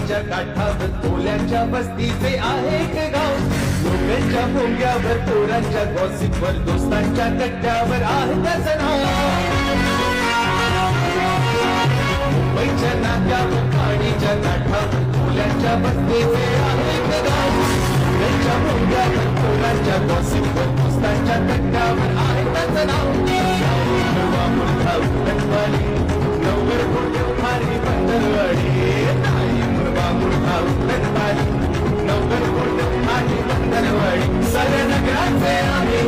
नदीच्या काठावर ओल्याच्या वस्तीचे आहे एक गाव. लोकांच्या भोंग्यावर पोरांच्या गॉसिपवर दोस्तांच्या कट्ट्यावर आहे त्याचं नाव. मुंबईच्या नाक्यावर पाणीच्या काठावर ओल्याच्या वस्तीचे आहे एक गाव. लोकांच्या भोंग्यावर पोरांच्या गॉसिपवर दोस्तांच्या कट्ट्यावर आहे त्याचं नाव. नवर भारी बंदरवाडी नवर भारी बंदरवाडी सर नगराचे आम्ही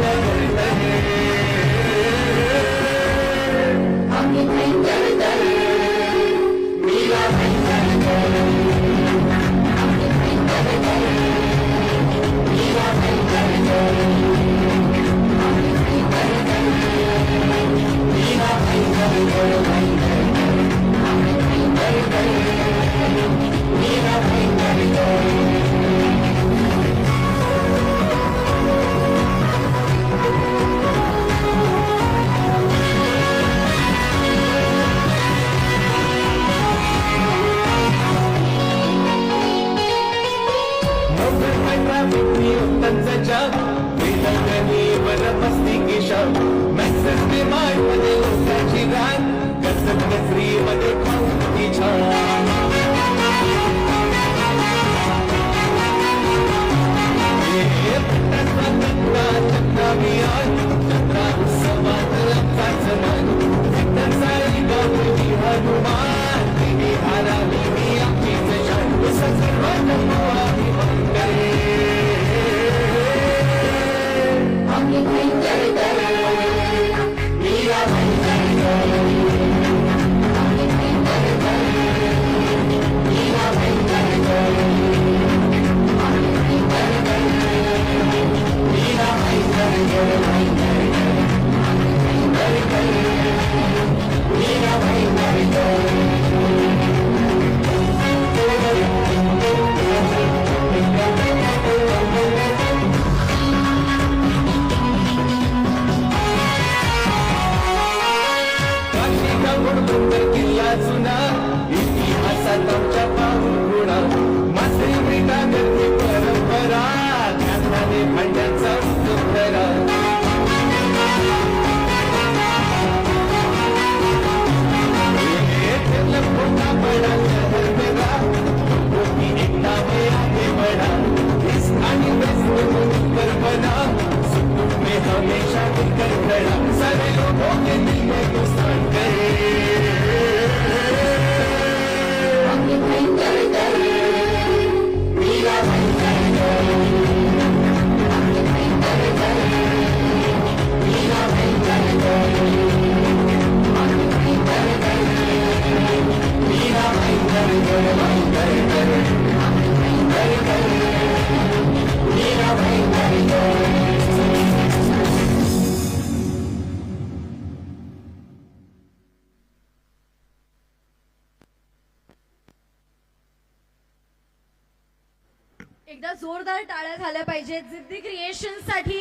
एकदा जोरदार टाळ्या झाल्या पाहिजेत जिद्दी क्रिएशन साठी.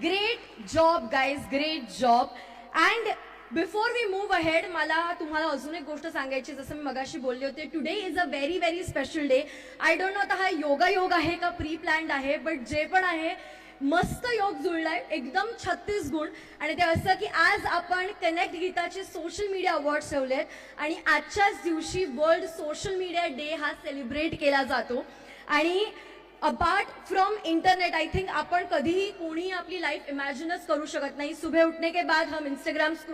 Great job guys, great job. And before we move ahead मला तुम्हाला अजून एक गोष्ट सांगायची. जसं मी मगाशी बोलले होते, today is a very very special day. I don't know आता हा योग आहे का प्री प्लॅन्ड आहे, बट जे पण आहे मस्त योग जुळलाय, एकदम 36 गुण. आणि ते असं की आज आपण कनेक्ट गीताचे सोशल मीडिया अवॉर्ड ठेवलेत आणि आजच्याच दिवशी वर्ल्ड सोशल मीडिया डे हा सेलिब्रेट केला जातो. आणि apart from internet I think आपण कधीही कोणी आपली लाईफ इमॅजिनच करू शकत नाही. सुबह उठने के बाद हम इंस्टाग्राम